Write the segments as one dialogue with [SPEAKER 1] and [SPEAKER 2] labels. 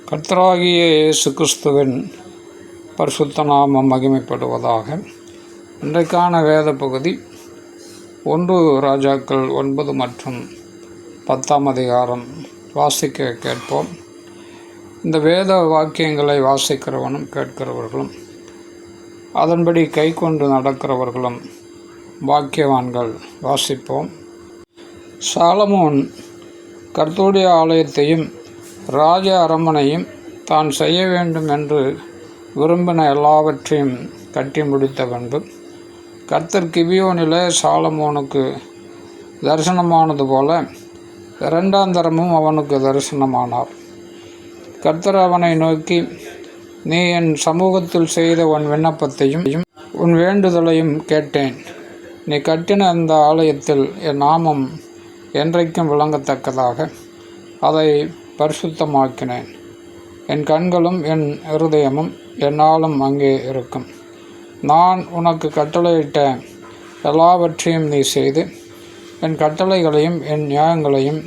[SPEAKER 1] கர்த்தராகிய இயேசு கிறிஸ்துவின் பரிசுத்த நாமம் மகிமைப்படுவதாக. இன்றைக்கான வேத பகுதி 1 ராஜாக்கள் 9 மற்றும் 10 அதிகாரம் வாசிக்க கேட்போம். இந்த வேத வாக்கியங்களை வாசிக்கிறவனும் கேட்கிறவர்களும் அதன்படி கை கொண்டு நடக்கிறவர்களும் பாக்கியவான்கள். வாசிப்போம். சாலமோன் கர்த்தருடைய ஆலயத்தையும் ராஜ அரண்மனையும் தான் செய்ய வேண்டும் என்று விரும்பின எல்லாவற்றையும் கட்டி முடித்த பின்பு கர்த்தர் கிபியோனிலே சாலமோனுக்கு தரிசனமானது போல இரண்டாம் தரமும் அவனுக்கு தரிசனமானார். கர்த்தர் அவனை நோக்கி, நீ என் சமூகத்தில் செய்த உன் விண்ணப்பத்தையும் உன் வேண்டுதலையும் கேட்டேன். நீ கட்டின அந்த ஆலயத்தில் என் நாமம் என்றைக்கும் விளங்கத்தக்கதாக அதை பரிசுத்தமாக்கினேன். என் கண்களும் என் இருதயமும் என்னாலும் அங்கே இருக்கும். நான் உனக்கு கட்டளையிட்ட எல்லாவற்றையும் நீ செய்து என் கட்டளைகளையும் என் நியாயங்களையும்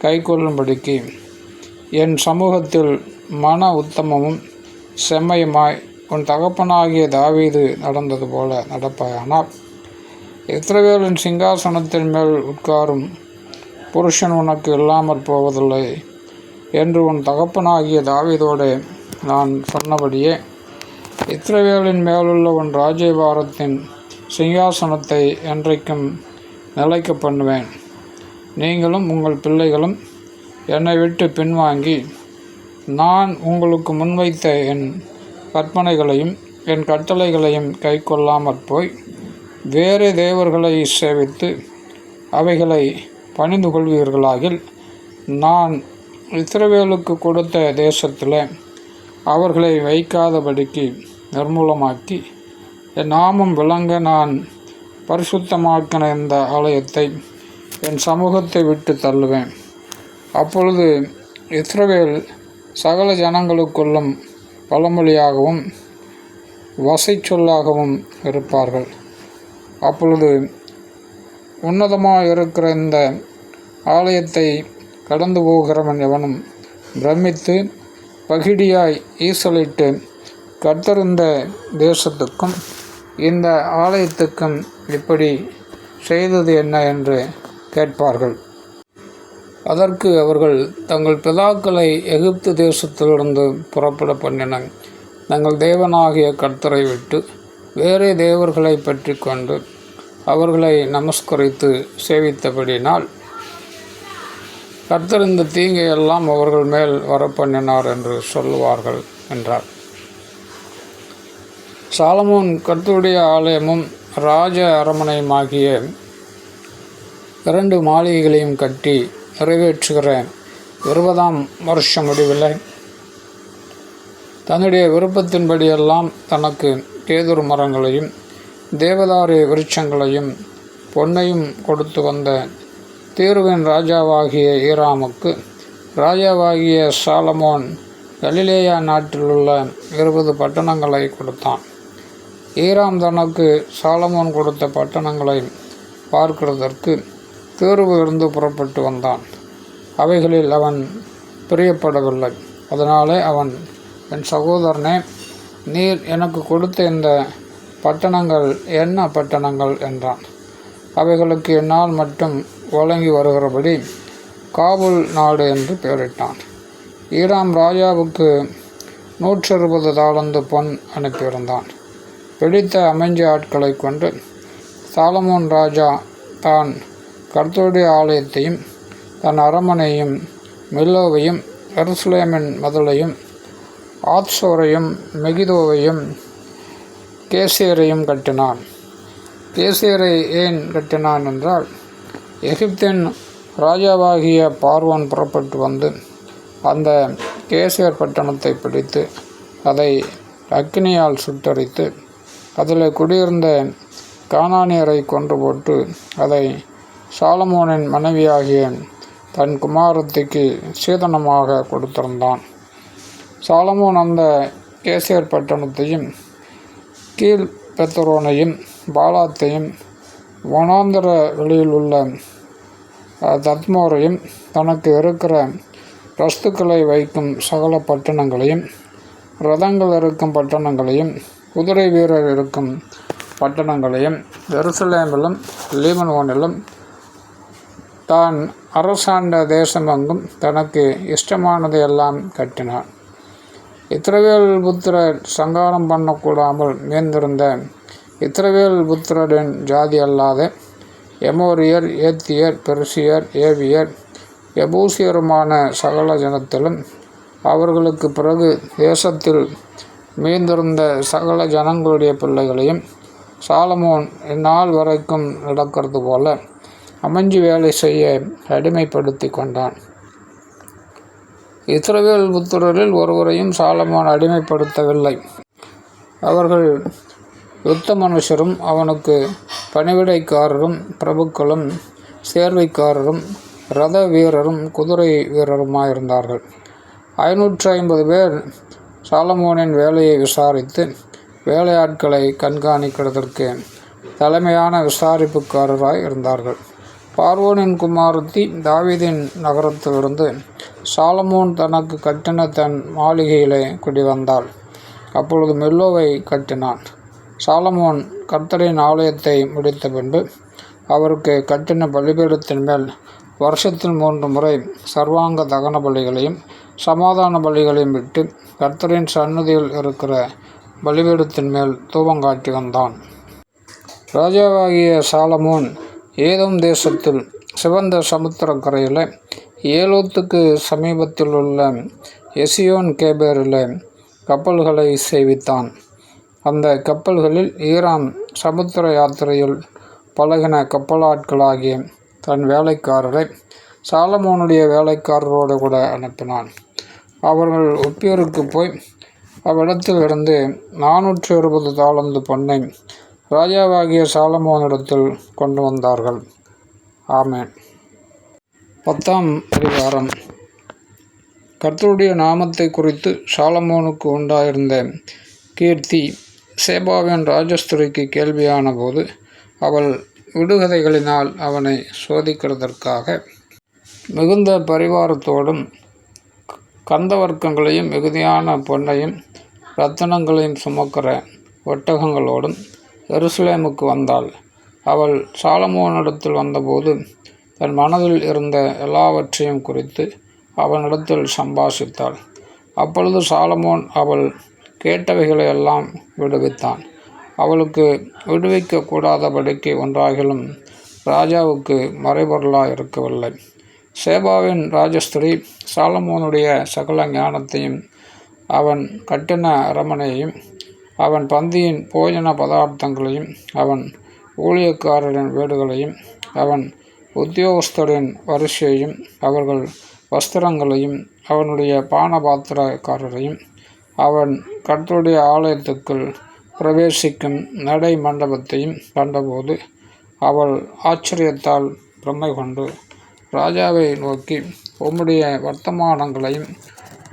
[SPEAKER 1] கைக்கொள்ளும்படிக்கு என் சமூகத்தில் மன உத்தமமும் செம்மையுமாய் உன் தகப்பனாகிய தாவீது நடந்தது போல நடப்பாயானால் இஸ்ரவேலின் சிங்காசனத்தின் மேல் உட்காரும் புருஷன் உனக்கு இல்லாமற் போவதில்லை என்று உன் தகப்பனாகிய தாவீதோடு நான் சொன்னபடியே இஸ்ரவேலின் மேலுள்ள உன் ராஜ்யபாரத்தின் சிங்காசனத்தை என்றைக்கும் நிலைக்க பண்ணுவேன். நீங்களும் உங்கள் பிள்ளைகளும் என்னை விட்டு பின்வாங்கி நான் உங்களுக்கு முன்வைத்த என் கற்பனைகளையும் என் கட்டளைகளையும் கை கொள்ளாமற் போய் வேறு தேவர்களை சேவித்து அவைகளை பணிந்து கொள்வீர்களாகில் நான் இஸ்ரவேலுக்கு கொடுத்த தேசத்தில் அவர்களை வைக்காதபடிக்கு நிர்மூலமாக்கி என் நாமம் விளங்க நான் பரிசுத்தமாக்கின இந்த ஆலயத்தை என் சமூகத்தை விட்டு தள்ளுவேன். அப்பொழுது இஸ்ரவேல் சகல ஜனங்களுக்குள்ளும் பழமொழியாகவும் வசை சொல்லாகவும் இருப்பார்கள். அப்பொழுது உன்னதமாக இருக்கிற இந்த ஆலயத்தை கடந்து போகிறவன் எவனும் பிரமித்து பகிடியாய் ஈசலிட்டு கர்த்தர் இந்த தேசத்துக்கும் இந்த ஆலயத்துக்கும் இப்படி செய்தது என்ன என்று கேட்பார்கள். அதற்கு அவர்கள் தங்கள் பிதாக்களை எகிப்து தேசத்திலிருந்து புறப்பட பண்ணின தங்கள் தேவனாகிய கர்த்தரை விட்டு வேறே தேவர்களை பற்றி கொண்டு அவர்களை நமஸ்கரித்து சேவித்தபடினால் கர்த்தர் இந்த தீங்கையெல்லாம் அவர்கள் மேல் வரப்பண்ணினார் என்று சொல்லுவார்கள் என்றார். சாலமோன் கர்த்தருடைய ஆலயமும் ராஜ அரண்மனையுமாகிய 2 மாளிகைகளையும் கட்டி நிறைவேற்றுகிற 20ஆம் வருஷ முடிவில் தன்னுடைய விருப்பத்தின்படியெல்லாம் தனக்கு கேதுரு மரங்களையும் தேவதாரு விருட்சங்களையும் பொன்னையும் கொடுத்து வந்த தீருவின் ராஜாவாகிய ஈராமுக்கு ராஜாவாகிய சாலமோன் கலிலேயா நாட்டிலுள்ள 20 பட்டணங்களை கொடுத்தான். ஈராம் தனக்கு சாலமோன் கொடுத்த பட்டணங்களை பார்க்கிறதற்கு தீருவிலிருந்து புறப்பட்டு வந்தான். அவைகளில் அவன் பிரியப்படவில்லை. அதனாலே அவன், என் சகோதரனே, நீர் எனக்கு கொடுத்த இந்த பட்டணங்கள் என்ன பட்டணங்கள் என்றான். அவைகளுக்கு என்னால் மட்டும் வழங்கி வருகிறபடி காபுல் நாடு என்று பெயரிட்டான். ஈராம் ராஜாவுக்கு 120 தாலந்து பொன் அனுப்பியிருந்தான். பிடித்த அமைஞ்ச ஆட்களை கொண்டு சாலமோன் ராஜா தான் கர்த்தருடைய ஆலயத்தையும் தன் அரண்மனையும் மில்லோவையும் எருசலேமின் மதிலையும் ஆத்சோரையும் மெகிதோவையும் கேசேரையும் கட்டினான். கேசேரை ஏன் கட்டினான் என்றால், எகிப்தின் ராஜாவாகிய பார்வோன் புறப்பட்டு வந்து அந்த கேசேர் பட்டணத்தை பிடித்து அதை அக்கினியால் சுட்டரித்து அதில் குடியிருந்த கானானியரை கொன்று போட்டு அதை சாலமோனின் மனைவியாகிய தன் குமாரத்திக்கு சீதனமாக கொடுத்திருந்தான். சாலமோன் அந்த கேசேர் பட்டணத்தையும் கீழ் பெத்தரோனையும் பாலாத்தையும் வனாந்தர வெளியில் உள்ள தத்மோரையும் தனக்கு இருக்கிற ரஸ்துக்களை வைக்கும் சகல பட்டணங்களையும், ரதங்கள் இருக்கும் பட்டணங்களையும், குதிரை வீரர் இருக்கும் பட்டணங்களையும், எருசலேமிலும் லீபனோனிலும் தான் அரசாண்ட தேசமெங்கும் தனக்கு இஷ்டமானதை எல்லாம் கட்டினான். இஸ்ரவேல் புத்திரர் சங்காரம் பண்ணக்கூடாமல் மீந்திருந்த இஸ்ரவேல் புத்திரரின் ஜாதி அல்லாத எமோரியர், ஏத்தியர், பெர்சியர், ஏவியர், எபூசியருமான சகல ஜனத்திலும் அவர்களுக்கு பிறகு தேசத்தில் மீந்திருந்த சகல ஜனங்களுடைய பிள்ளைகளையும் சாலமோன் இந்நாள் வரைக்கும் நடக்கிறது போல அமைஞ்சு வேலை செய்ய அடிமைப்படுத்தி கொண்டான். இஸ்ரவேல் புத்திரரில் ஒருவரையும் சாலமோன் அடிமைப்படுத்தவில்லை. அவர்கள் யுத்த மனுஷரும் அவனுக்கு பணிவிடைக்காரரும் பிரபுக்களும் சேர்வைக்காரரும் இரத வீரரும் குதிரை வீரருமாயிருந்தார்கள். 550 பேர் சாலமோனின் வேலையை விசாரித்து வேலையாட்களை கண்காணிக்கிறதற்கு தலைமையான விசாரிப்புக்காரராய் இருந்தார்கள். பார்வோனின் குமாரத்தி தாவீதின் நகரத்திலிருந்து சாலமோன் தனக்கு கட்டின தன் மாளிகையிலே குடிவந்தாள். அப்பொழுது மில்லோவை கட்டினான். சாலமோன் கர்த்தரின் ஆலயத்தை முடித்த பின்பு அவருக்கு கட்டின பலிபீடத்தின் மேல் வருஷத்தில் 3 முறை சர்வாங்க தகன பலிகளையும் சமாதான பலிகளையும் விட்டு கர்த்தரின் சந்நிதியில் இருக்கிற பலிபீடத்தின் மேல் தூபங்காட்டி வந்தான். ராஜாவாகிய சாலமோன் ஏதோம் தேசத்தில் சிவந்த சமுத்திரக்கரையில் ஏலோத்துக்கு சமீபத்தில் உள்ள எசியோன் கேபேரில் கப்பல்களை செய்வித்தான். அந்த கப்பல்களில் ஈராம் சமுத்திர யாத்திரையில் பழகின கப்பலாட்களாகிய தன் வேலைக்காரரை சாலமோனுடைய வேலைக்காரரோடு கூட அனுப்பினான். அவர்கள் ஒப்பீருக்கு போய் அவ்விடத்தில் இருந்து 460 தாலந்து பொன்னை ராஜாவாகிய சாலமோனிடத்தில் கொண்டு வந்தார்கள். ஆமென். 10ஆம் அதிகாரம். கர்த்தருடைய நாமத்தை குறித்து சாலமோனுக்கு உண்டாயிருந்த கீர்த்தி சேபாவின் ராஜஸ்திரிக்கு கேள்வியான போது அவள் விடுகதைகளினால் அவனை சோதிக்கிறதற்காக மிகுந்த பரிவாரத்தோடும் கந்தவர்க்கங்களையும் மிகுதியான பொன்னையும் இரத்தினங்களையும் சுமக்கிற ஒட்டகங்களோடும் எருசலேமுக்கு வந்தாள். அவள் சாலமோனிடத்தில் வந்தபோது தன் மனதில் இருந்த எல்லாவற்றையும் குறித்து அவனிடத்தில் சம்பாஷித்தாள். அப்பொழுது சாலமோன் அவள் கேட்டவைகளை எல்லாம் விடுவித்தான். அவளுக்கு விடுவிக்கக்கூடாதபடிக்கு ஒன்றாகிலும் ராஜாவுக்கு மறைபொருளாக இருக்கவில்லை. சேபாவின் ராஜஸ்திரி சாலமோனுடைய சகல ஞானத்தையும், அவன் கட்டின அரமனையையும், அவன் பந்தியின் போஜன பதார்த்தங்களையும், அவன் ஊழியக்காரரின் வீடுகளையும், அவன் உத்தியோகஸ்தரின் வரிசையையும், அவர்கள் வஸ்திரங்களையும், அவனுடைய பானபாத்திரக்காரரையும், அவன் கர்த்தருடைய ஆலயத்துக்குள் பிரவேசிக்கும் நடை மண்டபத்தையும் கண்டபோது அவள் ஆச்சரியத்தால் பிரமை கொண்டு ராஜாவை நோக்கி, உம்முடைய வர்த்தமானங்களையும்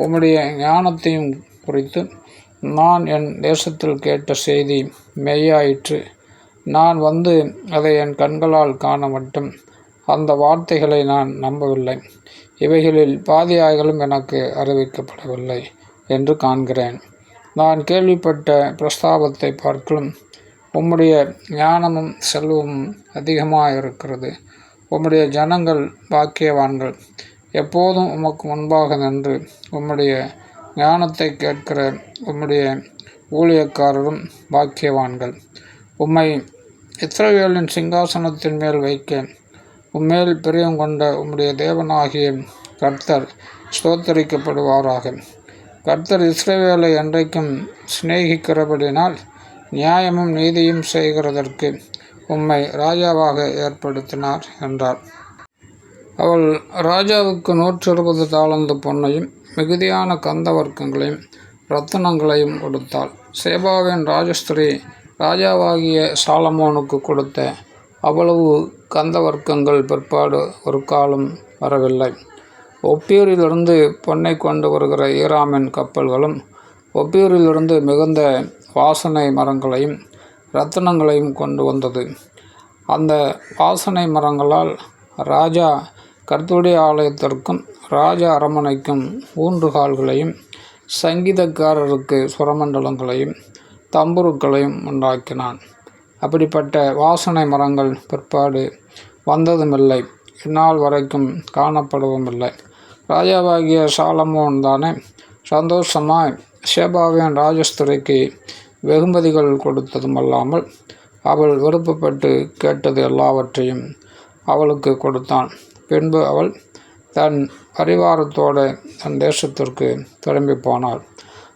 [SPEAKER 1] உம்முடைய ஞானத்தையும் குறித்து நான் என் தேசத்தில் கேட்ட செய்தி மெய்யாயிற்று. நான் வந்து அதை என் கண்களால் காண மட்டும் அந்த வார்த்தைகளை நான் நம்பவில்லை. இவைகளில் பாதியாய்களும் எனக்கு அறிவிக்கப்படவில்லை என்று காண்கிறேன். நான் கேள்விப்பட்ட பிரஸ்தாபத்தை பார்க்கலும் உம்முடைய ஞானமும் செல்வமும் அதிகமாயிருக்கிறது. உம்முடைய ஜனங்கள் பாக்கியவான்கள். எப்போதும் உமக்கு முன்பாக நின்று உம்முடைய ஞானத்தை கேட்கிற உம்முடைய ஊழியக்காரரும் பாக்கியவான்கள். உம்மை இஸ்ரவேலின் சிங்காசனத்தின் மேல் வைக்க உம்மேல் பிரியம் கொண்ட உம்முடைய தேவனாகிய கர்த்தர் ஸ்தோத்தரிக்கப்படுவாராக. கர்த்தர் இஸ்ரவேலை என்றைக்கும் சிநேகிக்கிறபடினால் நியாயமும் நீதியும் செய்கிறதற்கு உம்மை ராஜாவாக ஏற்படுத்தினார் என்றார். அவள் ராஜாவுக்கு 160 தாலந்து பொன்னையும் மிகுதியான கந்தவர்க்கங்களையும் இரத்தினங்களையும் கொடுத்தாள். சேபாவின் ராஜஸ்திரி ராஜாவாகிய சாலமோனுக்கு கொடுத்த அவ்வளவு கந்தவர்க்கங்கள் பிற்பாடு ஒரு காலம் வரவில்லை. ஒப்பீரிலிருந்து பொன்னை கொண்டு வருகிற ஈராமின் கப்பல்களும் ஒப்பீரிலிருந்து மிகுந்த வாசனை மரங்களையும் இரத்தினங்களையும் கொண்டு வந்தது. அந்த வாசனை மரங்களால் ராஜா கர்த்தருடைய ஆலயத்திற்கும் ராஜ அரமனைக்கும் ஊன்றுகால்களையும் சங்கீதக்காரருக்கு சுரமண்டலங்களையும் தம்புருக்களையும் உண்டாக்கினான். அப்படிப்பட்ட வாசனை மரங்கள் பிற்பாடு வந்ததுமில்லை, இந்நாள் வரைக்கும் காணப்படவும் இல்லை. ராஜாவாகிய சாலமோன் தானே சந்தோஷமாய் ஷேபாவின் ராஜஸ்திரிக்கு வெகுமதிகள் கொடுத்ததும் அல்லாமல் அவள் விருப்பப்பட்டு கேட்டது எல்லாவற்றையும் அவளுக்கு கொடுத்தான். பின்பு அவள் தன் பரிவாரத்தோடு தன் தேசத்திற்கு திரும்பி போனாள்.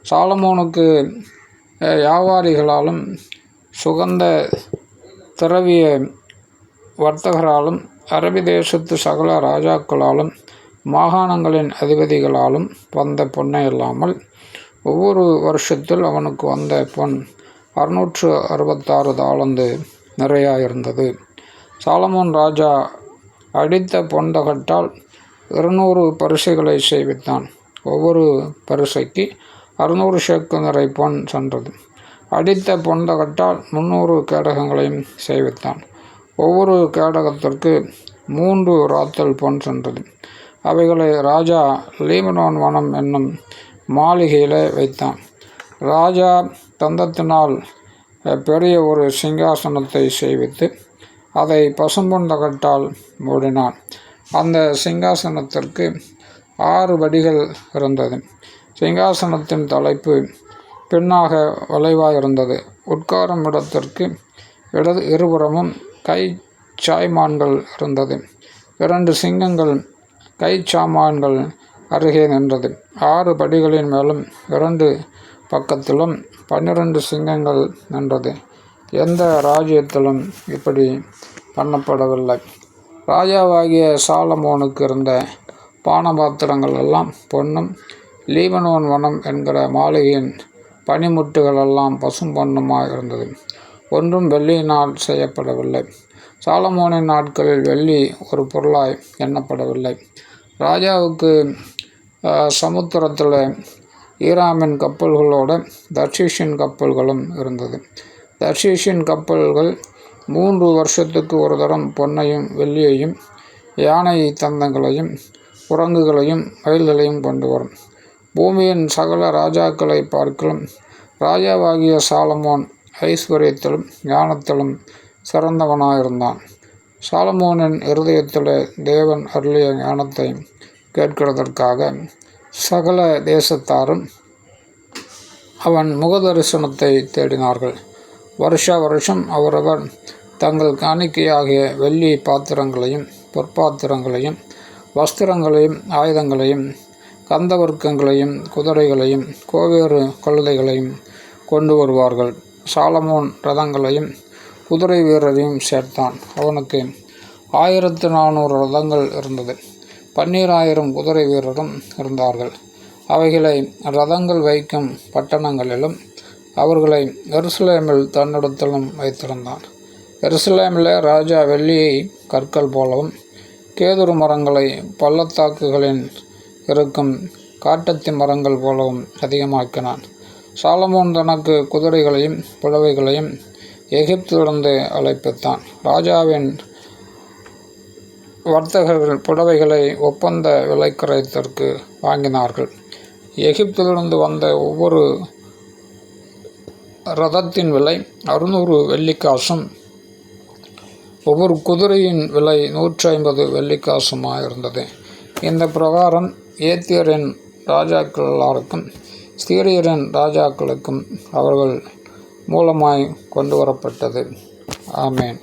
[SPEAKER 1] சாலமோனுக்கு வியாபாரிகளாலும் சுகந்த திரவிய வர்த்தகராலும் அரபி தேசத்து சகல ராஜாக்களாலும் மாகாணங்களின் அதிபதிகளாலும் வந்த பொன்னை இல்லாமல் ஒவ்வொரு வருஷத்தில் அவனுக்கு வந்த பொன் 666 தாலந்து நிறையாயிருந்தது. சாலமோன் ராஜா அடித்த பொன் தகட்டால் 200 பரிசைகளை செய்வித்தான். ஒவ்வொரு பரிசைக்கு 600 சேக்கல் நிறை பொன் சென்றது. அடித்த பொன் தகட்டால் 300 கேடகங்களையும் செய்வித்தான். ஒவ்வொரு கேடகத்திற்கு 3 ராத்தல் பொன் சென்றது. அவைகளை ராஜா லீபனோன் வனம் என்னும் மாளிகையில் வைத்தான். ராஜா தந்தத்தினால் பெரிய ஒரு சிங்காசனத்தை செய்வித்து அதை பசும்பொன் தகட்டால் மூடினான். அந்த சிங்காசனத்திற்கு 6 படிகள் இருந்தது. சிங்காசனத்தின் தலைப்பு பின்னாக வளைவாயிருந்தது. உட்காரும் இடத்திற்கு இருபுறமும் கை சாய்மான்கள் இருந்தது. 2 சிங்கங்கள் கை சாமான்கள் அருகே நின்றது. 6 படிகளின் மேலும் 2 பக்கத்திலும் 12 சிங்கங்கள் நின்றது. எந்த ராஜ்யத்திலும் இப்படி பண்ணப்படவில்லை. ராஜாவாகிய சாலமோனுக்கு இருந்த பானபாத்திரங்கள் எல்லாம் பொன்னும், லீபனோன் வனம் என்கிற மாளிகையின் பனிமுட்டுகள் எல்லாம் பசும்பொன்னுமாய் இருந்தது. ஒன்றும் வெள்ளியினால் செய்யப்படவில்லை. சாலமோனின் நாட்களில் வெள்ளி ஒரு பொருளாய் எண்ணப்படவில்லை. ராஜாவுக்கு சமுத்திரத்தில் ஈராமின் கப்பல்களோடு தர்ஷீஷின் கப்பல்களும் இருந்தது. தர்ஷீஷின் கப்பல்கள் 3 வருஷத்துக்கு ஒரு தரம் பொன்னையும் வெள்ளியையும் யானை தந்தங்களையும் குரங்குகளையும் மயில்களையும் கொண்டு வரும். பூமியின் சகல ராஜாக்களை பார்க்கலும் ராஜாவாகிய சாலமோன் ஐஸ்வர்யத்திலும் ஞானத்திலும் சிறந்தவனாயிருந்தான். சாலமோனின் இருதயத்தில் தேவன் அருளிய ஞானத்தை கேட்கிறதற்காக சகல தேசத்தாரும் அவன் முகதரிசனத்தை தேடினார்கள். வருஷம் அவரவர் தங்கள் காணிக்கையாகிய வெள்ளி பாத்திரங்களையும் பொற்பாத்திரங்களையும் வஸ்திரங்களையும் ஆயுதங்களையும் கந்தவர்க்கங்களையும் குதிரைகளையும் கோவேறு கழுதைகளையும் கொண்டு வருவார்கள். சாலமோன் ரதங்களையும் குதிரை வீரரையும் சேர்த்தான். அவனுக்கு 1400 ரதங்கள் இருந்தது. 12000 குதிரை வீரரும் இருந்தார்கள். அவைகளை ரதங்கள் வைக்கும் பட்டணங்களிலும் அவர்களை எருசலேமில் தன்னிடத்திலும் வைத்திருந்தான். எருசலேமில் ராஜா வெள்ளியை கற்கள் போலவும் கேதுரு மரங்களை பள்ளத்தாக்குகளின் இருக்கும் காட்டத்தி மரங்கள் போலவும் அதிகமாக்கினான். சாலமோன் தனக்கு குதிரைகளையும் புடவைகளையும் எகிப்திலிருந்து அழைப்பித்தான். ராஜாவின் வர்த்தகர்கள் புடவைகளை ஒப்பந்த விலைக்கரைத்திற்கு வாங்கினார்கள். எகிப்திலிருந்து வந்த ஒவ்வொரு ரதத்தின் விலை 600 வெள்ளிக்காசும் ஒவ்வொரு குதிரையின் விலை 150 வெள்ளிக்காசுமாயிருந்தது. இந்த பிரகாரம் ஏத்தியரின் ராஜாக்கள் எல்லாருக்கும் சீரியரின் ராஜாக்களுக்கும் அவர்கள் மூலமாய் கொண்டு வரப்பட்டது. ஆமேன்.